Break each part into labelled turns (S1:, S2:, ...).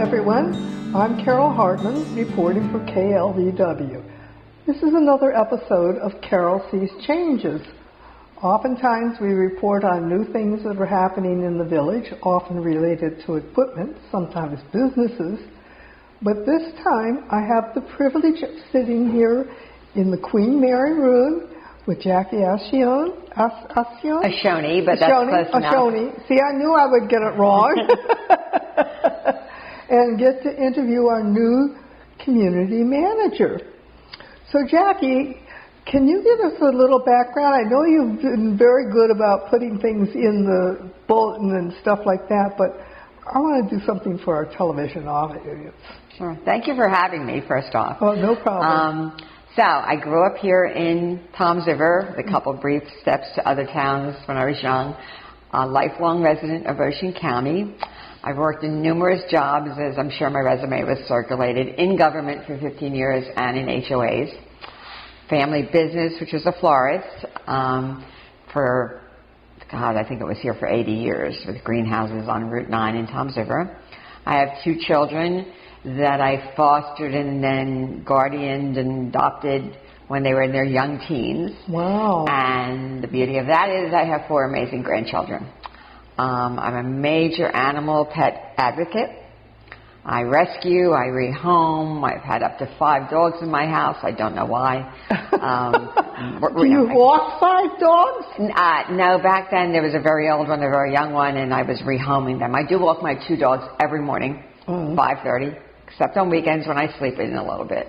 S1: everyone. I'm Carol Hartman, reporting for KLVW. This is another episode of Carol Sees Changes. Oftentimes we report on new things that are happening in the village, often related to equipment, sometimes businesses. But this time I have the privilege of sitting here in the Queen Mary room with Jackie Ascione,
S2: Ascione, but that's close enough.
S1: Ascione. See, I knew I would get it wrong. And get to interview our new community manager. So Jackie, can you give us a little background? I know you've been very good about putting things in the bulletin and stuff like that, but I want to do something for our television audience.
S2: Sure. Thank you for having me, first off.
S1: Oh, no problem.
S2: So I grew up here in Toms River, with a couple brief steps to other towns when I was young. A lifelong resident of Ocean County. I've worked in numerous jobs, as I'm sure my resume was circulated, in government for 15 years and in HOAs. Family business, which was a florist, I think it was here for 80 years, with greenhouses on Route 9 in Toms River. I have 2 children that I fostered and then guardianed and adopted when they were in their young teens.
S1: Wow.
S2: And the beauty of that is I have 4 amazing grandchildren. I'm a major animal pet advocate. I rescue, I rehome. I've had up to 5 dogs in my house. I don't know why.
S1: Do you walk 5 dogs?
S2: No, back then there was a very old one, a very young one, and I was rehoming them. I do walk my 2 dogs every morning, 5:30, except on weekends when I sleep in a little bit.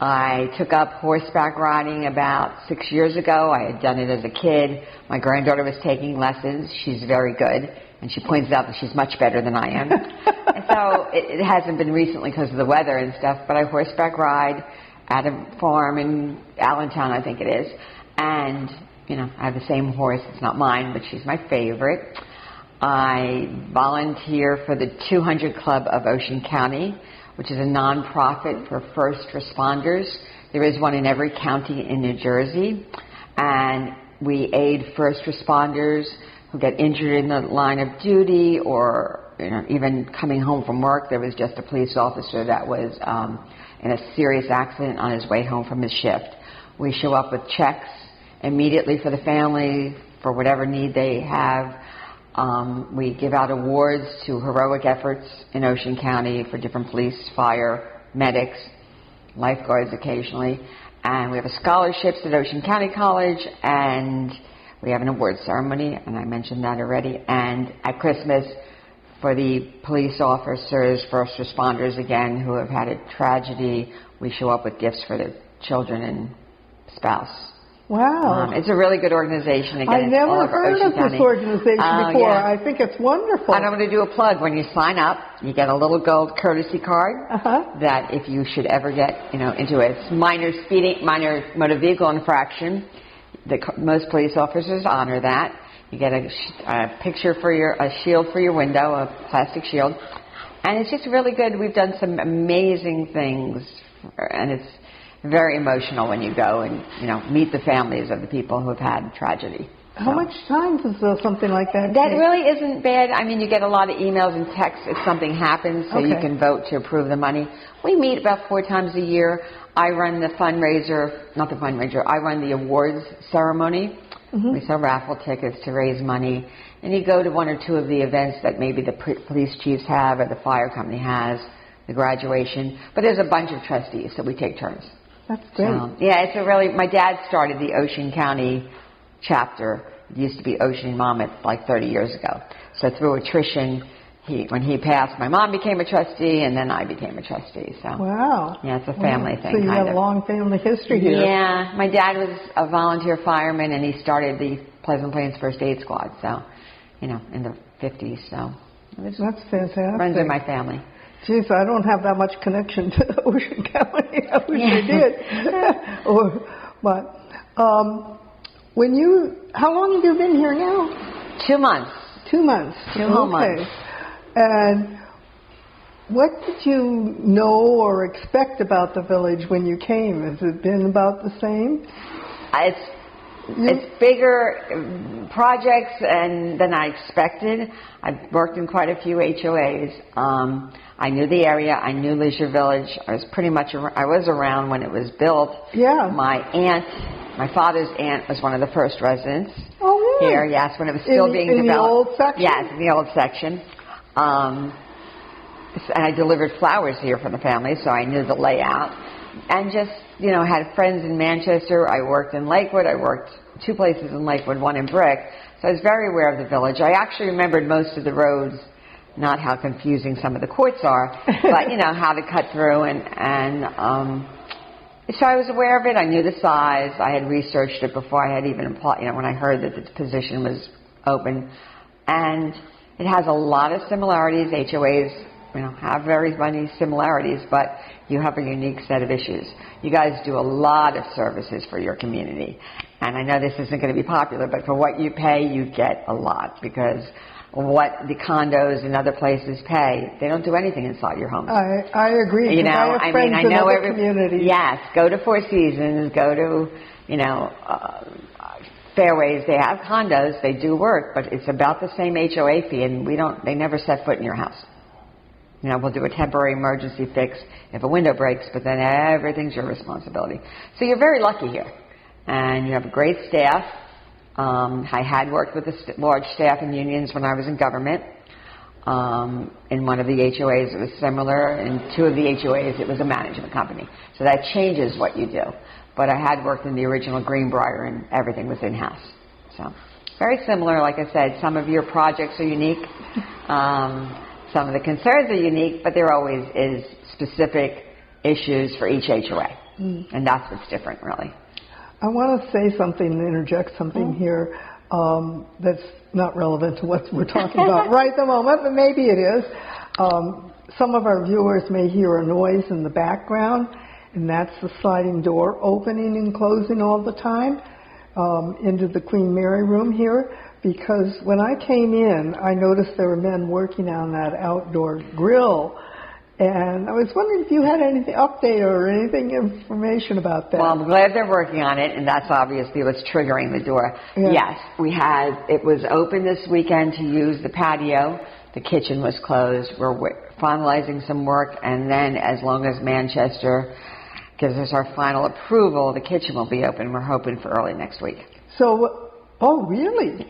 S2: I took up horseback riding about 6 years ago. I had done it as a kid. My granddaughter was taking lessons. She's very good, and she points out that she's much better than I am. And so it hasn't been recently because of the weather and stuff, but I horseback ride at a farm in Allentown, I think it is. And, you know, I have the same horse. It's not mine, but she's my favorite. I volunteer for the 200 Club of Ocean County, which is a nonprofit for first responders. There is one in every county in New Jersey. And we aid first responders who get injured in the line of duty or, you know, even coming home from work. There was just a police officer that was in a serious accident on his way home from his shift. We show up with checks immediately for the family for whatever need they have. We give out awards to heroic efforts in Ocean County for different police, fire, medics, lifeguards occasionally. And we have a scholarships at Ocean County College, and we have an award ceremony, and I mentioned that already. And at Christmas, for the police officers, first responders again, who have had a tragedy, we show up with gifts for their children and spouse.
S1: Wow.
S2: It's a really good organization. Again,
S1: I never heard of this organization before.
S2: Yeah.
S1: I think it's wonderful.
S2: And I'm going to do a plug. When you sign up, you get a little gold courtesy card that if you should ever get, into a minor motor vehicle infraction, most police officers honor that. You get a picture for a shield for your window, a plastic shield. And it's just really good. We've done some amazing things, and it's very emotional when you go and, meet the families of the people who have had tragedy.
S1: How much time does something like that
S2: That
S1: take?
S2: really isn't bad. I mean, you get a lot of emails and texts if something happens, so you can vote to approve the money. We meet about 4 times a year. I run the I run the awards ceremony. We sell raffle tickets to raise money. And you go to 1 or 2 of the events that maybe the police chiefs have or the fire company has, the graduation. But there's a bunch of trustees, so we take turns.
S1: That's great.
S2: My dad started the Ocean County chapter. It used to be Ocean Monmouth like 30 years ago. So through attrition, when he passed, my mom became a trustee, and then I became a trustee. So
S1: wow.
S2: Yeah, it's a family thing.
S1: So you have a long family history here.
S2: Yeah, my dad was a volunteer fireman, and he started the Pleasant Plains First Aid Squad. So, in the 50s. So
S1: that's fantastic.
S2: Friends in my family.
S1: Geez, I don't have that much connection to Ocean County. I wish I did. How long have you been here now?
S2: 2 months.
S1: 2 months.
S2: 2 whole months.
S1: And what did you know or expect about the village when you came? Has it been about the same?
S2: It's It's bigger projects than I expected. I've worked in quite a few HOAs. I knew the area. I knew Leisure Village. I was around when it was built.
S1: Yeah.
S2: My father's aunt was one of the first residents.
S1: Oh, really?
S2: Here, yes, when it was still being developed.
S1: In the old section?
S2: Yes, in the old section. And I delivered flowers here for the family, so I knew the layout. And just, had friends in Manchester. I worked in Lakewood. I worked 2 places in Lakewood, 1 in Brick. So I was very aware of the village. I actually remembered most of the roads, not how confusing some of the courts are, but, how to cut through. So I was aware of it. I knew the size. I had researched it before I had even applied, when I heard that the position was open. And it has a lot of similarities. HOAs, have very many similarities, but you have a unique set of issues. You guys do a lot of services for your community. And I know this isn't going to be popular, but for what you pay, you get a lot, because what the condos and other places pay, they don't do anything inside your home.
S1: I agree.
S2: I know every
S1: community.
S2: Yes, go to Four Seasons, go to Fairways. They have condos, they do work, but it's about the same HOA fee, and they never set foot in your house. We'll do a temporary emergency fix if a window breaks, but then everything's your responsibility. So you're very lucky here, and you have a great staff. I had worked with a large staff in unions when I was in government. In one of the HOAs, it was similar. In 2 of the HOAs, it was a management company. So that changes what you do. But I had worked in the original Greenbrier, and everything was in-house. So very similar. Like I said, some of your projects are unique. Some of the concerns are unique, but there always is specific issues for each HOA. And that's what's different, really.
S1: I want to say something and interject something here that's not relevant to what we're talking about right at the moment, but maybe it is. Some of our viewers may hear a noise in the background, and that's the sliding door opening and closing all the time into the Queen Mary room here, because when I came in, I noticed there were men working on that outdoor grill. And I was wondering if you had any update or information about that.
S2: Well, I'm glad they're working on it, and that's obviously what's triggering the door. Yeah. Yes, it was open this weekend to use the patio. The kitchen was closed. We're finalizing some work, and then as long as Manchester gives us our final approval, the kitchen will be open. We're hoping for early next week.
S1: So, oh, really?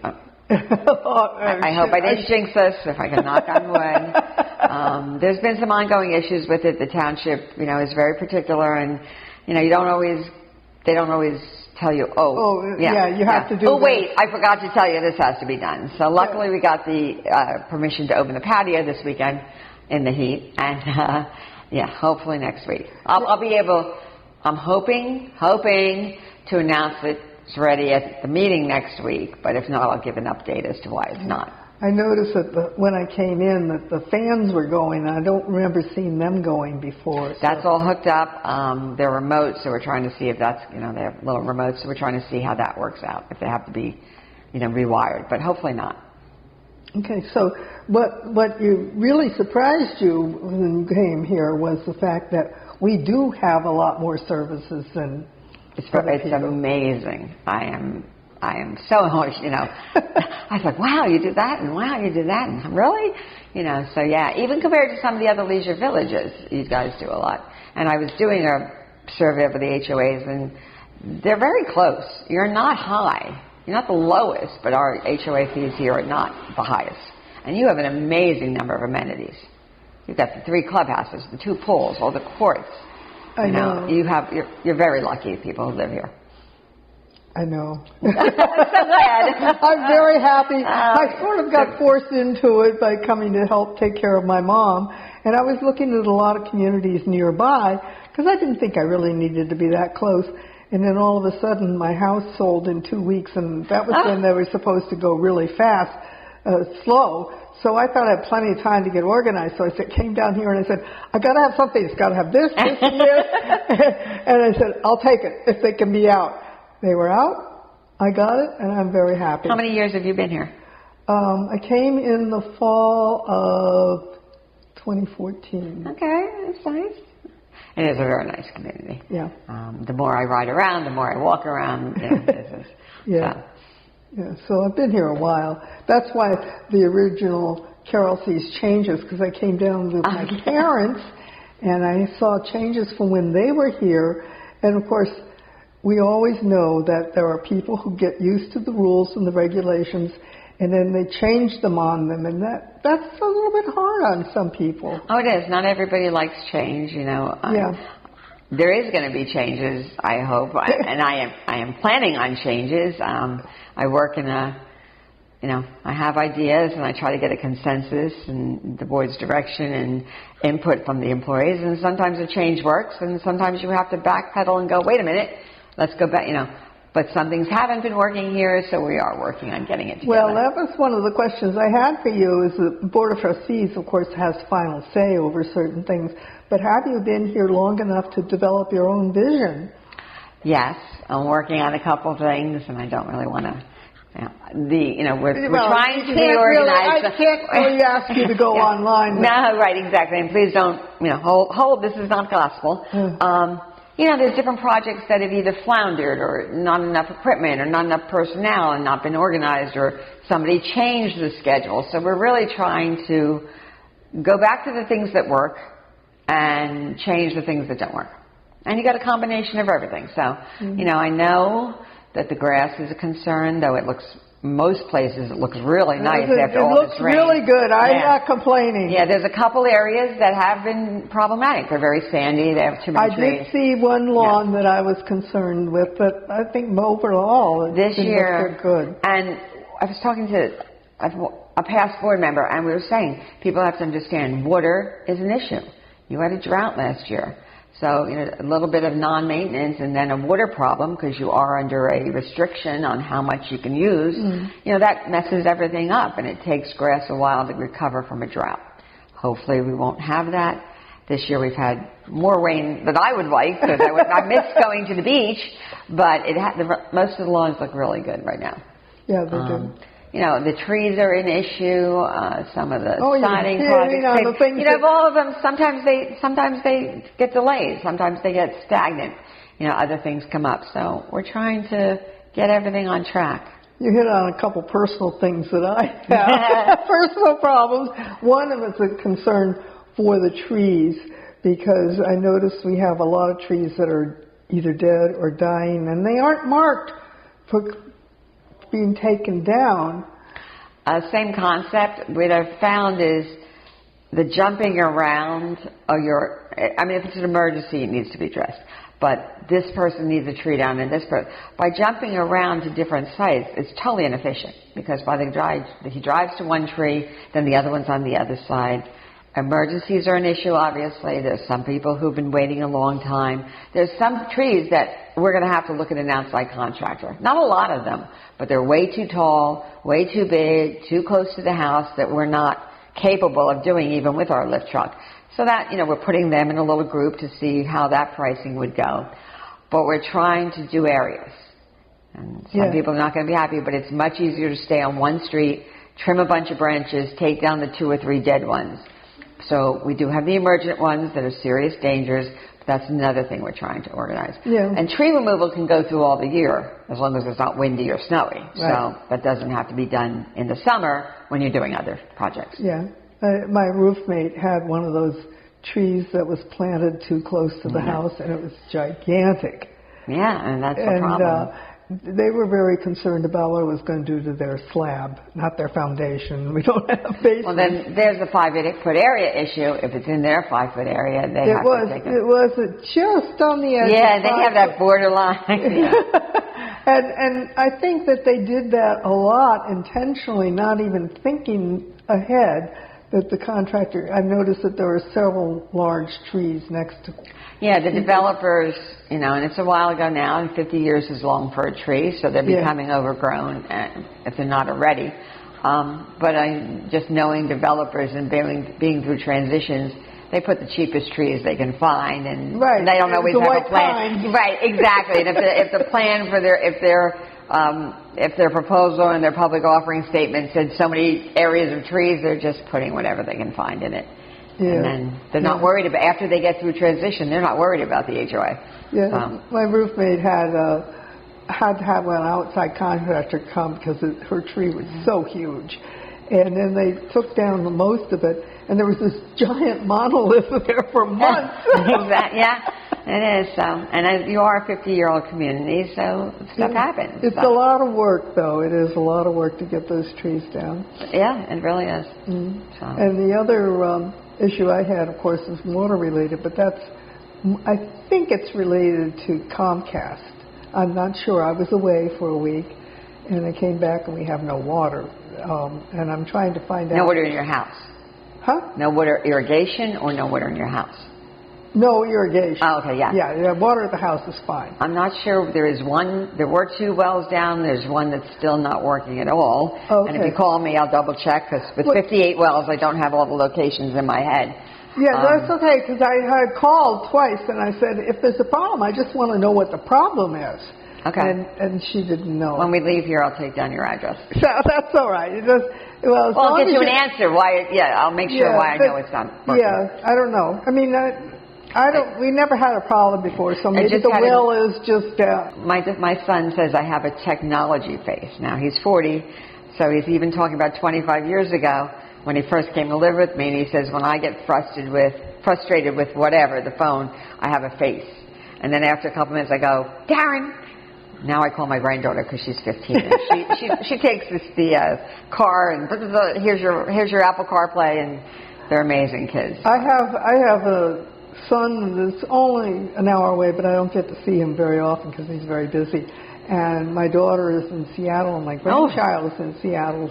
S2: I hope I didn't jinx us, if I can knock on wood. There's been some ongoing issues with it. The township, is very particular, and, they don't always tell you,
S1: you have to do
S2: Oh, wait, I forgot to tell you this has to be done. So luckily we got the permission to open the patio this weekend in the heat, and, hopefully next week. I'll be able, I'm hoping to announce it. It's ready at the meeting next week, but if not, I'll give an update as to why it's not.
S1: I noticed that when I came in that the fans were going. I don't remember seeing them going before. So.
S2: That's all hooked up. They're remotes, so we're trying to see if that's, they have little remotes, so we're trying to see how that works out, if they have to be, rewired, but hopefully not.
S1: Okay, so what really surprised you when you came here was the fact that we do have a lot more services than
S2: It's amazing. I am so emotional, I was like, wow, you did that, and wow, you did that, and really? So yeah, even compared to some of the other leisure villages, you guys do a lot. And I was doing a survey of the HOAs, and they're very close. You're not high. You're not the lowest, but our HOA fees here are not the highest. And you have an amazing number of amenities. You've got the 3 clubhouses, the 2 pools, all the courts.
S1: I know.
S2: You're very lucky people who live here.
S1: I know.
S2: I'm so glad.
S1: I'm very happy. I sort of got forced into it by coming to help take care of my mom. And I was looking at a lot of communities nearby because I didn't think I really needed to be that close. And then all of a sudden my house sold in 2 weeks, and that was when they were supposed to go really fast, slow. So I thought I had plenty of time to get organized. So I came down here and I said, I got to have something. It's got to have this, this, and this. And I said, I'll take it if they can be out. They were out. I got it, and I'm very happy.
S2: How many years have you been here?
S1: I came in the fall of 2014.
S2: Okay, that's nice. It is a very nice community.
S1: Yeah.
S2: The more I ride around, the more I walk around.
S1: Yeah. Yeah. So I've been here a while. That's why the original Carol Sees Changes, because I came down with my parents and I saw changes from when they were here. And of course, we always know that there are people who get used to the rules and the regulations, and then they change them on them, and that's a little bit hard on some people.
S2: Oh, it is. Not everybody likes change,
S1: Yeah.
S2: There is going to be changes, I hope, and I am planning on changes. I work in I have ideas, and I try to get a consensus and the board's direction and input from the employees, and sometimes a change works, and sometimes you have to backpedal and go, wait a minute, let's go back, But some things haven't been working here, so we are working on getting it together.
S1: Well, that was one of the questions I had for you, is the Board of Trustees, of course, has final say over certain things, but have you been here long enough to develop your own vision?
S2: Yes, I'm working on a couple of things, and I don't really want to, we're trying to organize.
S1: I can't really ask you to go online.
S2: No, right, exactly, and please don't, hold, this is not gospel. There's different projects that have either floundered or not enough equipment or not enough personnel and not been organized, or somebody changed the schedule. So we're really trying to go back to the things that work and change the things that don't work. And you got a combination of everything. So, I know that the grass is a concern, though most places it looks really nice after all this rain.
S1: It looks really good. I'm not complaining.
S2: Yeah, there's a couple areas that have been problematic. They're very sandy. They have too many trees.
S1: I did see one lawn that I was concerned with, but I think overall
S2: this year
S1: good.
S2: And I was talking to a past board member, and we were saying people have to understand water is an issue. You had a drought last year. So, a little bit of non-maintenance and then a water problem because you are under a restriction on how much you can use, that messes everything up, and it takes grass a while to recover from a drought. Hopefully we won't have that. This year we've had more rain than I would like because I miss going to the beach, but most of the lawns look really good right now.
S1: Yeah, they do.
S2: The trees are an issue. Some of the siding projects. All of them. Sometimes they get delayed. Sometimes they get stagnant. Other things come up. So we're trying to get everything on track.
S1: You hit on a couple personal things that I have. Personal problems. One of them is a concern for the trees, because I notice we have a lot of trees that are either dead or dying, and they aren't marked for being taken down.
S2: Same concept. What I've found is the jumping around if it's an emergency, it needs to be addressed. But this person needs a tree down and this person. By jumping around to different sites, it's totally inefficient, because he drives to one tree, then the other one's on the other side. Emergencies are an issue, obviously. There's some people who've been waiting a long time. There's some trees that we're going to have to look at an outside contractor. Not a lot of them, but they're way too tall, way too big, too close to the house, that we're not capable of doing even with our lift truck. So that, we're putting them in a little group to see how that pricing would go. But we're trying to do areas. And some people are not going to be happy, but it's much easier to stay on one street, trim a bunch of branches, take down the 2 or 3 dead ones. So we do have the emergent ones that are serious dangers, but that's another thing we're trying to organize. Yeah. And tree removal can go through all the year, as long as it's not windy or snowy. Right. So that doesn't have to be done in the summer when you're doing other projects.
S1: Yeah. My roommate had one of those trees that was planted too close to the house, and it was gigantic.
S2: Yeah, and that's the problem.
S1: They were very concerned about what it was going to do to their slab, not their foundation. We don't have basement.
S2: Well, then there's the 5-foot area issue. If it's in their 5-foot area, they have to take it.
S1: It was just on the edge.
S2: Yeah, they have that borderline.
S1: And I think that they did that a lot intentionally, not even thinking ahead. That the contractor, I've noticed that there are several large trees next to.
S2: Yeah, the developers, and it's a while ago now, and 50 years is long for a tree, so they're becoming overgrown if they're not already. But just knowing developers and being through transitions, they put the cheapest trees they can find, and they don't always have a plan.
S1: Pine.
S2: Right, exactly. And if the plan for if their proposal and their public offering statement said so many areas of trees, they're just putting whatever they can find in it. And then they're not worried about, after they get through transition, they're not worried about the HOA.
S1: Yeah, my roommate had to have an outside contractor come because her tree was so huge. And then they took down the most of it, and there was this giant monolith there for months.
S2: Exactly. Yeah, it is. So, and you are a 50-year-old community, so stuff happens.
S1: It's a lot of work, though. It is a lot of work to get those trees down.
S2: Yeah, it really is. So.
S1: And the other issue I had, of course, is water-related, but I think it's related to Comcast. I'm not sure. I was away for a week, and I came back, and we have no water. And I'm trying to find out.
S2: No water in your house?
S1: Huh?
S2: No water irrigation or no water in your house?
S1: No irrigation.
S2: Oh, okay, yeah.
S1: Yeah, water at the house is fine.
S2: I'm not sure. There were 2 wells down. There's one that's still not working at all.
S1: Okay.
S2: And if you call me, I'll double check, because with 58 wells, I don't have all the locations in my head.
S1: Yeah, that's okay, because I had called twice, and I said, if there's a problem, I just want to know what the problem is.
S2: Okay.
S1: And she didn't know.
S2: When we leave here, I'll take down your address.
S1: So that's all right.
S2: I'll get you an answer. Why? Yeah, I'll make sure why I know it's not working.
S1: Yeah, I don't know. I mean, we never had a problem before, so maybe the will is just...
S2: My son says I have a technology face. Now, he's 40, so he's even talking about 25 years ago when he first came to live with me, and he says, when I get frustrated with whatever, the phone, I have a face. And then after a couple minutes, I go, Darren. Now I call my granddaughter because she's 15. And she takes the car and here's your Apple CarPlay, and they're amazing kids.
S1: I have a son that's only an hour away, but I don't get to see him very often because he's very busy. And my daughter is in Seattle, and my grandchild is in Seattle.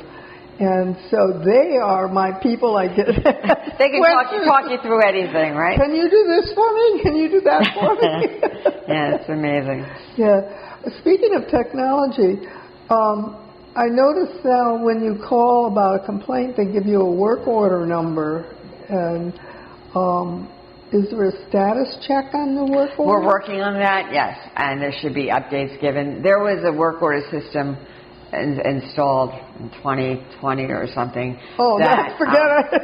S1: And so they are my people I get.
S2: They can talk you through anything, right?
S1: Can you do this for me? Can you do that for me?
S2: Yeah, it's amazing.
S1: Yeah. Speaking of technology, I noticed now when you call about a complaint, they give you a work order number. And is there a status check on the work order?
S2: We're working on that, yes. And there should be updates given. There was a work order system installed in 2020 or something.
S1: Oh, forget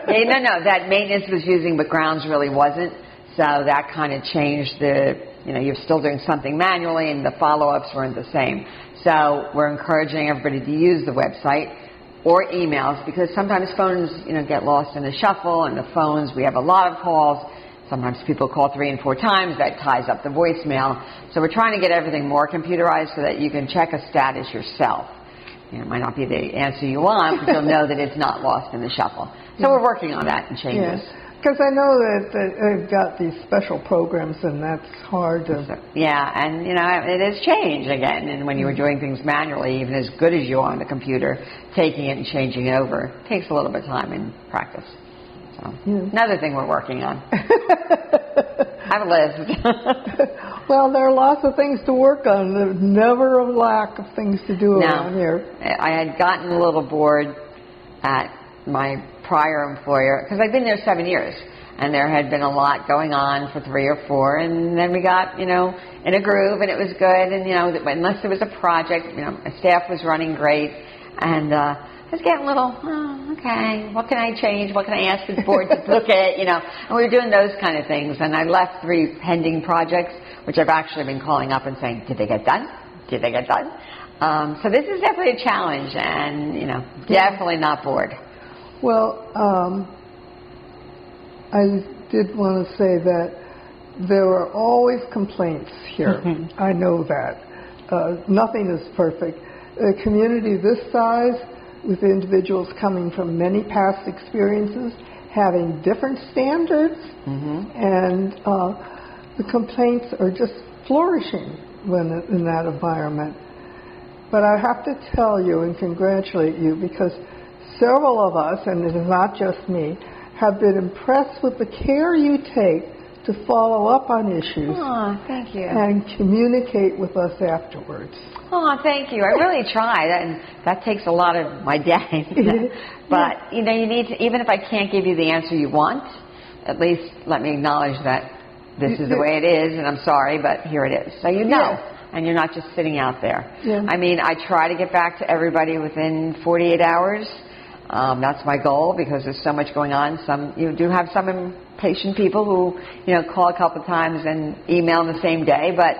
S1: it.
S2: No, that maintenance was using, but grounds really wasn't. So that kind of changed you're still doing something manually, and the follow-ups weren't the same. So we're encouraging everybody to use the website or emails, because sometimes phones, get lost in the shuffle, and the phones, we have a lot of calls. Sometimes people call 3 and 4 times. That ties up the voicemail. So we're trying to get everything more computerized so that you can check a status yourself. It might not be the answer you want, but you'll know that it's not lost in the shuffle. So we're working on that and changes.
S1: Because I know that they've got these special programs, and that's hard to...
S2: Yeah, and, it has changed again. And when you were doing things manually, even as good as you are on the computer, taking it and changing it over takes a little bit of time and practice. So, another thing we're working on. I have a list.
S1: Well, there are lots of things to work on. There's never a lack of things to do around here.
S2: I had gotten a little bored at my prior employer, because I've been there 7 years, and there had been a lot going on for 3 or 4, and then we got, in a groove, and it was good, and, unless there was a project, my staff was running great, and I was getting a little, okay, what can I change? What can I ask the board to look at? And we were doing those kind of things, and I left 3 pending projects, which I've actually been calling up and saying, did they get done? Did they get done? So this is definitely a challenge, and, definitely not bored.
S1: Well, I did want to say that there are always complaints here. I know that. Nothing is perfect. A community this size, with individuals coming from many past experiences, having different standards, and the complaints are just flourishing when in that environment. But I have to tell you and congratulate you, because several of us, and it is not just me, have been impressed with the care you take to follow up on issues.
S2: Oh, thank you.
S1: And communicate with us afterwards.
S2: Oh, thank you. I really try, and that takes a lot of my day. But, you need to, even if I can't give you the answer you want, at least let me acknowledge that this is the way it is, and I'm sorry, but here it is. So and you're not just sitting out there. I mean, I try to get back to everybody within 48 hours. That's my goal because there's so much going on. You do have some impatient people who, call a couple of times and email in the same day. But,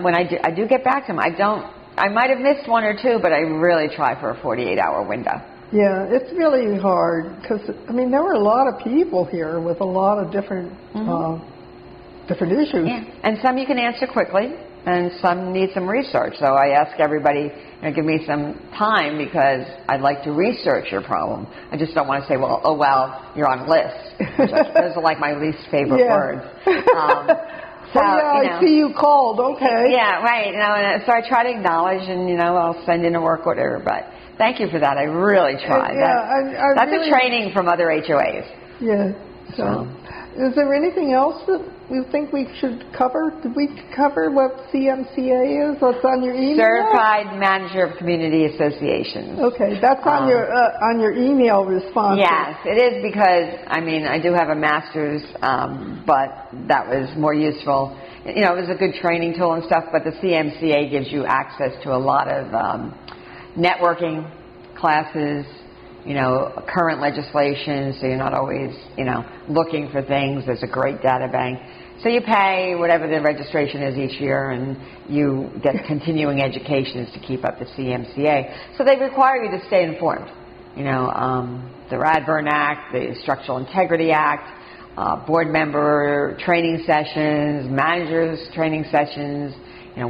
S2: when I do get back to them, I might have missed one or two, but I really try for a 48-hour window.
S1: Yeah, it's really hard because, there were a lot of people here with a lot of different different issues.
S2: Yeah. And some you can answer quickly, and some need some research. So I ask everybody, give me some time because I'd like to research your problem. I just don't want to say, you're on a list. Those are like my least favorite words. So,
S1: I see you called, okay.
S2: Yeah, right. And so I try to acknowledge and, I'll send in a work order. But thank you for that. I really try. That's a training from other HOAs.
S1: Yeah. So, is there anything else that you think we should cover? Did we cover what CMCA is? What's on your email?
S2: Certified Manager of Community Associations.
S1: Okay, that's on your email response.
S2: Yes, it is because I do have a master's, but that was more useful. It was a good training tool and stuff. But the CMCA gives you access to a lot of networking classes. Current legislation, so you're not always, looking for things. There's a great data bank. So you pay whatever the registration is each year, and you get continuing education to keep up the CMCA. So they require you to stay informed. The Radburn Act, the Structural Integrity Act, board member training sessions, managers training sessions,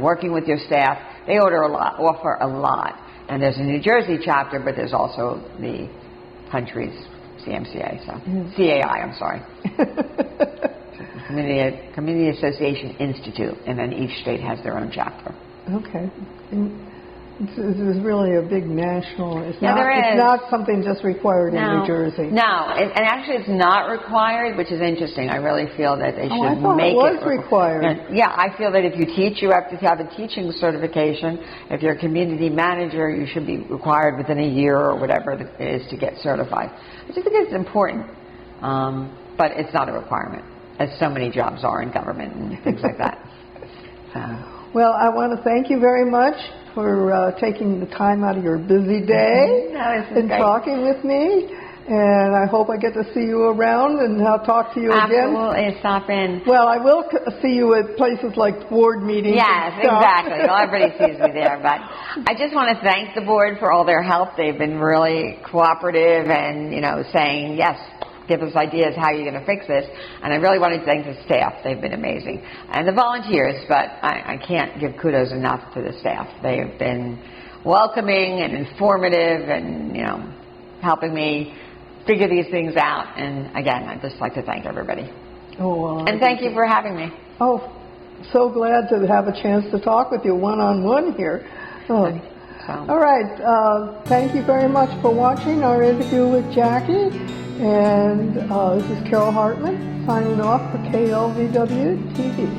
S2: working with your staff. They offer a lot. And there's a New Jersey chapter, but there's also the country's CMCA, CAI, I'm sorry. Community Association Institute, and then each state has their own chapter.
S1: Okay. It's really a big national. It's
S2: it's
S1: not something just required in New Jersey.
S2: No, and actually it's not required, which is interesting. I really feel that they should make it.
S1: I thought it was required.
S2: Yeah, I feel that if you teach, you have to have a teaching certification. If you're a community manager, you should be required within a year or whatever it is to get certified. I just think it's important, but it's not a requirement, as so many jobs are in government and things like that.
S1: Well, I want to thank you very much for taking the time out of your busy day and talking with me. And I hope I get to see you around and I'll talk to you again.
S2: Absolutely, stop in.
S1: Well, I will see you at places like board meetings.
S2: Yes, exactly. Well, everybody sees me there. But I just want to thank the board for all their help. They've been really cooperative and, saying, yes, give us ideas how you're going to fix this. And I really want to thank the staff. They've been amazing. And the volunteers, but I can't give kudos enough to the staff. They have been welcoming and informative and, helping me figure these things out. And again, I'd just like to thank everybody. And thank you for having me.
S1: Oh, so glad to have a chance to talk with you one-on-one here. All right. Thank you very much for watching our interview with Jackie. And this is Carol Hartman signing off for KLVW-TV.